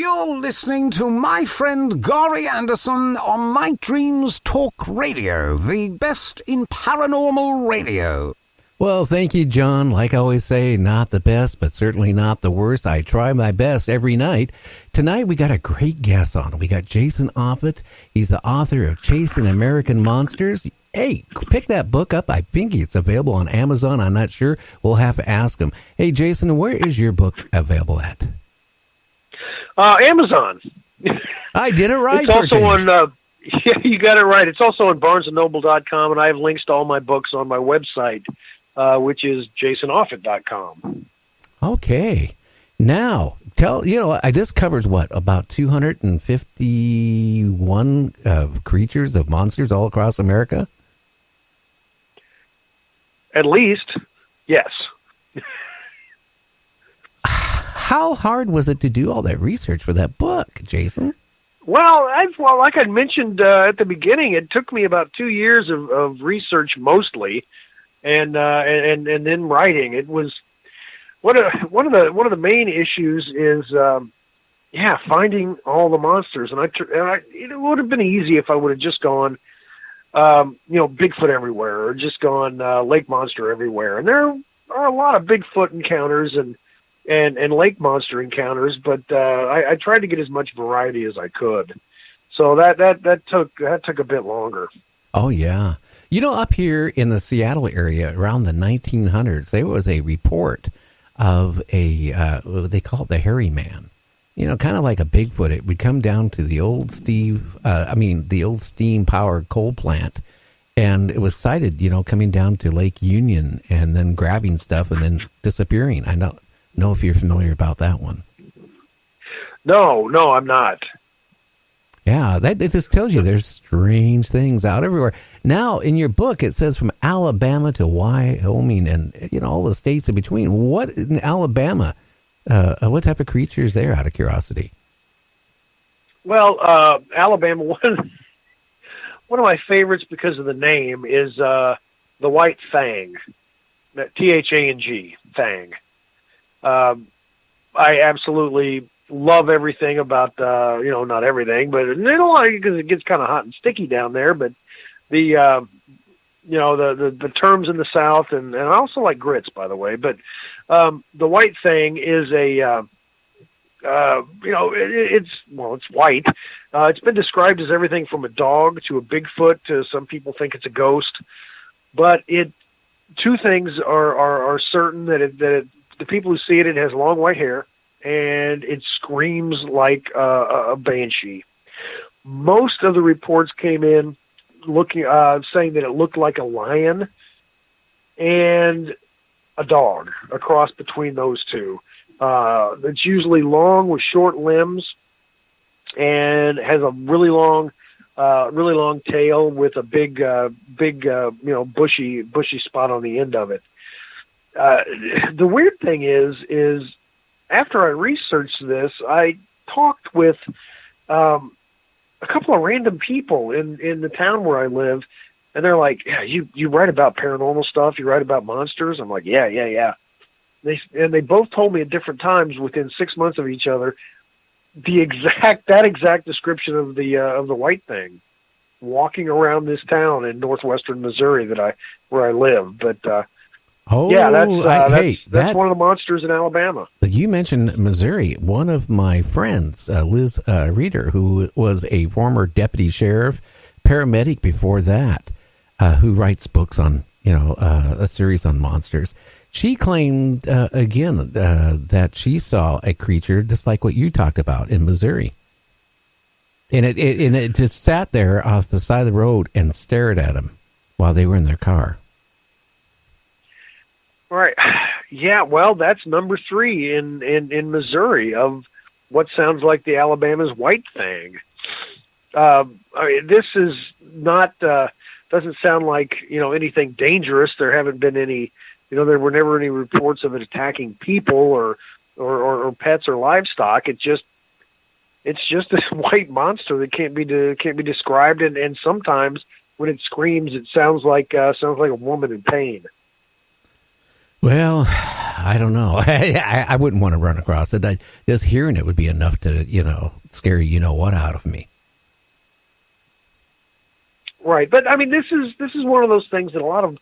You're listening to my friend Gary Anderson on My Dreams Talk Radio, the best in paranormal radio. Well, thank you, John. Like I always say, not the best, but certainly not the worst. I try my best every night. Tonight, we got a great guest on. We got Jason Offutt. He's the author of Chasing American Monsters. Hey, pick that book up. I think it's available on Amazon. I'm not sure. We'll have to ask him. Hey, Jason, where is your book available at? Amazon. I did it right. It's also on, yeah, you got it right. It's also on barnesandnoble.com, and I have links to all my books on my website, which is jasonoffutt.com. Okay. Now, this covers what, about 251 creatures of monsters all across America? At least, yes. How hard was it to do all that research for that book, Jason? Well, like I mentioned at the beginning, it took me about 2 years of research mostly, and then writing. It was one of the main issues is finding all the monsters, and it would have been easy if I would have just gone Bigfoot everywhere, or just gone lake monster everywhere. And there are a lot of Bigfoot encounters and lake monster encounters, but I tried to get as much variety as I could. So that took a bit longer. Oh yeah. Up here in the Seattle area around the 1900s, there was a report of they call it the hairy man. Kind of like a Bigfoot. It would come down to the old steam powered coal plant, and it was sighted, coming down to Lake Union and then grabbing stuff and then disappearing. I don't know if you're familiar about that one. No, I'm not. Yeah, that just tells you there's strange things out everywhere. Now, in your book, it says from Alabama to Wyoming and all the states in between. What in Alabama? What type of creatures there? Out of curiosity. Well, Alabama, one of my favorites because of the name is the white thang, Thang, thang. I absolutely love everything about, not everything, but because it gets kind of hot and sticky down there, but the terms in the South, and I also like grits, by the way, but the white thing is it's white. It's been described as everything from a dog to a Bigfoot to some people think it's a ghost, but two things are certain, that the people who see it has long white hair, and it screams like a banshee. Most of the reports came in saying that it looked like a lion and a dog, a cross between those two. It's usually long with short limbs and has a really long tail with a big bushy spot on the end of it. The weird thing is after I researched this, I talked with a couple of random people in the town where I live, and they're like, "Yeah, you write about paranormal stuff, you write about monsters?" I'm like, "Yeah." They both told me at different times within 6 months of each other that exact description of the white thing walking around this town in northwestern Missouri where I live. But that's one of the monsters in Alabama. You mentioned Missouri. One of my friends, Liz Reeder, who was a former deputy sheriff, paramedic before that, who writes books on, a series on monsters. She claimed, that she saw a creature just like what you talked about in Missouri. And it just sat there off the side of the road and stared at them while they were in their car. Right. Yeah, well, that's number 3 in Missouri of what sounds like the Alabama's white thing. This is not, doesn't sound like, anything dangerous. There haven't been any, there were never any reports of it attacking people or pets or livestock. It's just this white monster that can't be described. And sometimes when it screams, it sounds like a woman in pain. Well, I don't know. I wouldn't want to run across it. Just hearing it would be enough to, scare what out of me. Right, but I mean, this is one of those things that a lot of,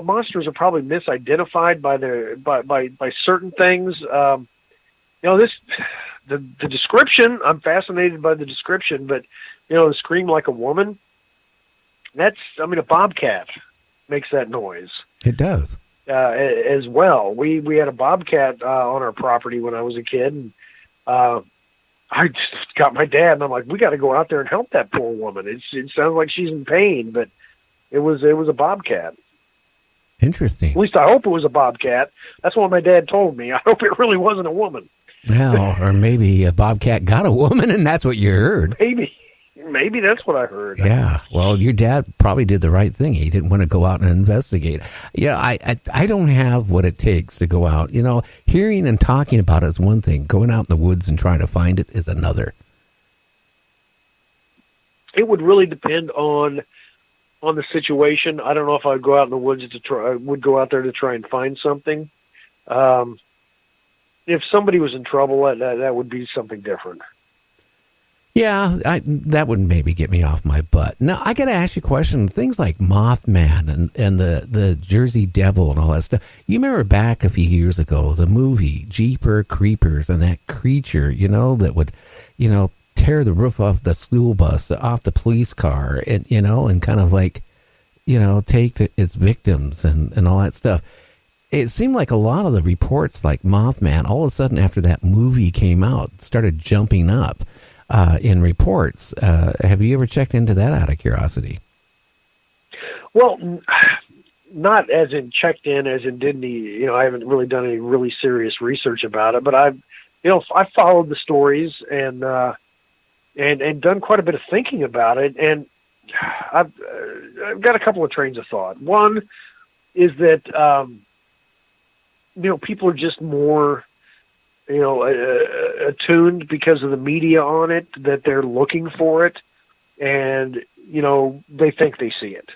monsters are probably misidentified by certain things. The description, I'm fascinated by the description, but the scream like a woman. A bobcat makes that noise. It does. As well. We had a bobcat on our property when I was a kid, and I just got my dad, and I'm like, we got to go out there and help that poor woman. It sounds like she's in pain, but it was a bobcat. Interesting. At least I hope it was a bobcat. That's what my dad told me. I hope it really wasn't a woman. Well, or maybe a bobcat got a woman, and that's what you heard. Maybe that's what I heard. Yeah. Well, your dad probably did the right thing. He didn't want to go out and investigate. I don't have what it takes to go out. Hearing and talking about it is one thing. Going out in the woods and trying to find it is another. It would really depend on the situation. I don't know if I'd go out in the woods go out there to try and find something. If somebody was in trouble, that would be something different. Yeah, that would maybe get me off my butt. Now, I got to ask you a question. Things like Mothman and the Jersey Devil and all that stuff. You remember back a few years ago, the movie Jeepers Creepers, and that creature, that would, tear the roof off the school bus, off the police car, and, and kind of like, take its victims and all that stuff. It seemed like a lot of the reports like Mothman, all of a sudden after that movie came out, started jumping up. In reports. Have you ever checked into that out of curiosity? Well, not as in checked in, as in did any, I haven't really done any really serious research about it, but I've followed the stories and done quite a bit of thinking about it. And I've got a couple of trains of thought. One is that, people are just more, attuned because of the media on it, that they're looking for it, and they think they see it.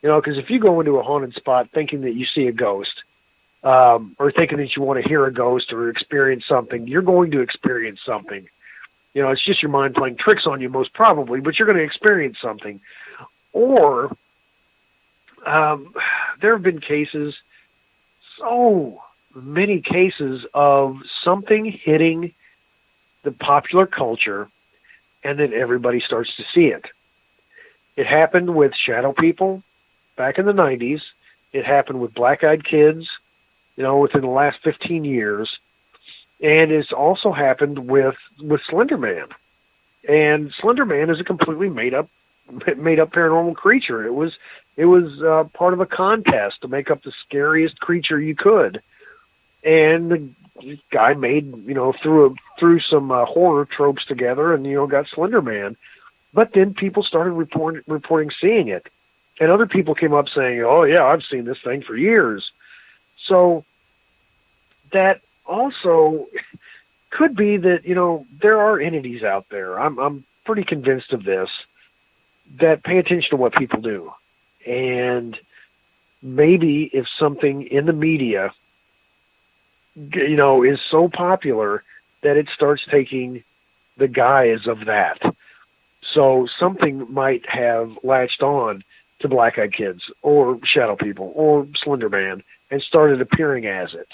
Because if you go into a haunted spot thinking that you see a ghost, or thinking that you want to hear a ghost or experience something, you're going to experience something. It's just your mind playing tricks on you, most probably, but you're going to experience something. Or there have been cases, so many cases of something hitting the popular culture, and then everybody starts to see it. It happened with shadow people back in the 90s. It happened with black-eyed kids, within the last 15 years. And it's also happened with Slender Man. And Slender Man is a completely made up paranormal creature. It was part of a contest to make up the scariest creature you could. And the guy made, threw some horror tropes together and, got Slender Man. But then people started reporting seeing it. And other people came up saying, oh, yeah, I've seen this thing for years. So that also could be that, there are entities out there. I'm pretty convinced of this, that pay attention to what people do. And maybe if something in the media is so popular that it starts taking the guise of that. So something might have latched on to black-eyed kids or shadow people or Slender Man and started appearing as it.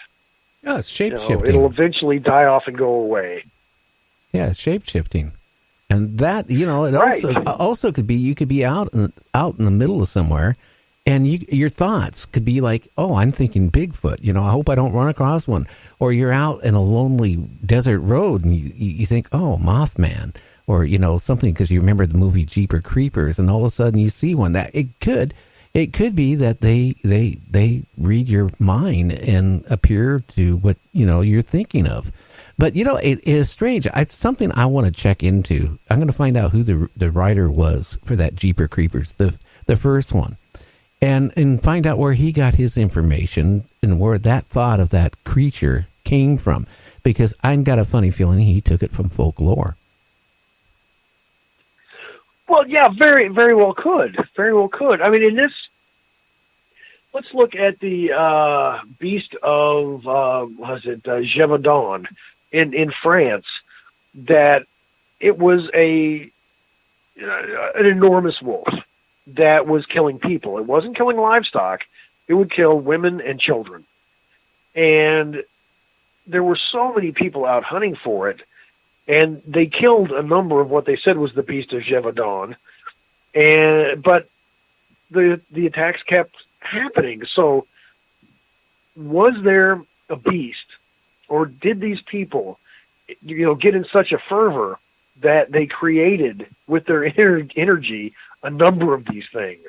Yeah, it's shape-shifting. It'll eventually die off and go away. Yeah, it's shape-shifting. And that, it right. also could be, you could be out in the middle of somewhere, and your thoughts could be like, oh, I'm thinking Bigfoot. I hope I don't run across one. Or you're out in a lonely desert road, and you think, oh, Mothman. Or, something, because you remember the movie Jeepers Creepers, and all of a sudden you see one. That it could be that they read your mind and appear to what, you're thinking of. But, it is strange. It's something I want to check into. I'm going to find out who the writer was for that Jeepers Creepers, the first one. And find out where he got his information and where that thought of that creature came from. Because I've got a funny feeling he took it from folklore. Well, yeah, very, very well could. Very well could. I mean, in this, let's look at the beast of Gévaudan in France. That it was an enormous wolf that was killing people. It wasn't killing livestock. It would kill women and children. And there were so many people out hunting for it, and they killed a number of what they said was the beast of Gévaudan. But the attacks kept happening. So was there a beast, or did these people, get in such a fervor that they created with their energy a number of these things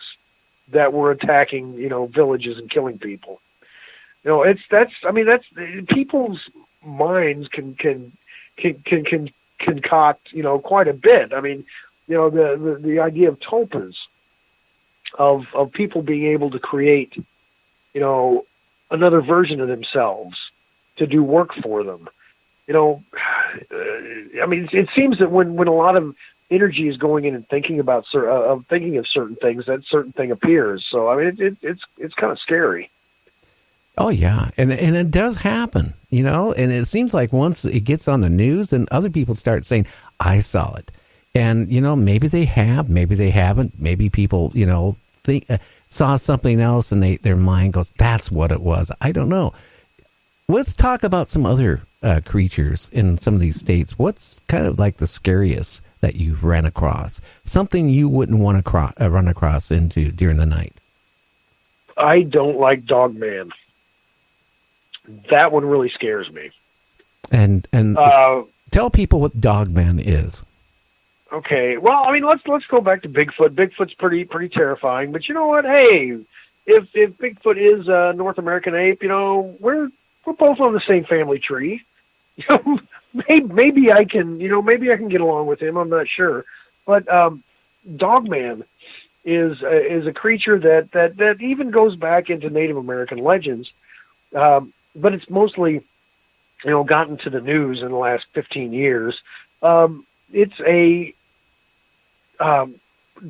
that were attacking, villages and killing people? That's people's minds can concoct, quite a bit. I mean, the idea of tulpas, of people being able to create, another version of themselves to do work for them. It seems that when a lot of energy is going in and thinking about thinking of certain things, that certain thing appears. So it's kind of scary. Oh yeah, and it does happen, and it seems like once it gets on the news, then other people start saying, "I saw it," and maybe they have, maybe they haven't, maybe people think saw something else, and their mind goes, "That's what it was." I don't know. Let's talk about some other creatures in some of these states. What's kind of like the scariest that you've ran across? Something you wouldn't want to run across into during the night? I don't like Dogman. That one really scares me. And tell people what Dogman is. Okay, well, let's go back to Bigfoot. Bigfoot's pretty terrifying, but you know what? Hey, if Bigfoot is a North American ape, we're both on the same family tree. Maybe I can get along with him. I'm not sure, but Dogman is a creature that even goes back into Native American legends, but it's mostly gotten to the news in the last 15 years. It's a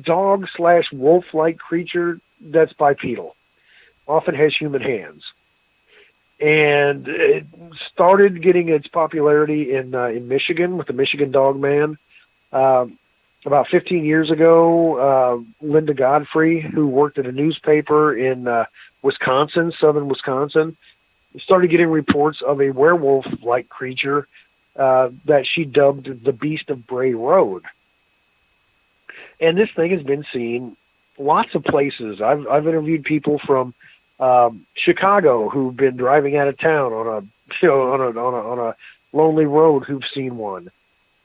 dog/wolf-like creature that's bipedal, often has human hands. And it started getting its popularity in Michigan with the Michigan Dogman. About 15 years ago, Linda Godfrey, who worked at a newspaper in Wisconsin, southern Wisconsin, started getting reports of a werewolf-like creature that she dubbed the Beast of Bray Road. And this thing has been seen lots of places. I've interviewed people from Chicago who've been driving out of town on a lonely road who've seen one.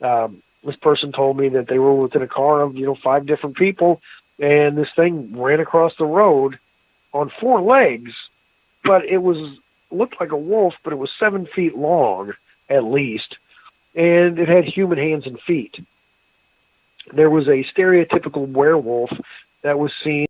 This person told me that they were within a car of 5 different people, and this thing ran across the road on 4 legs, but it looked like a wolf, but it was 7 feet long at least, and it had human hands and feet. There was a stereotypical werewolf that was seen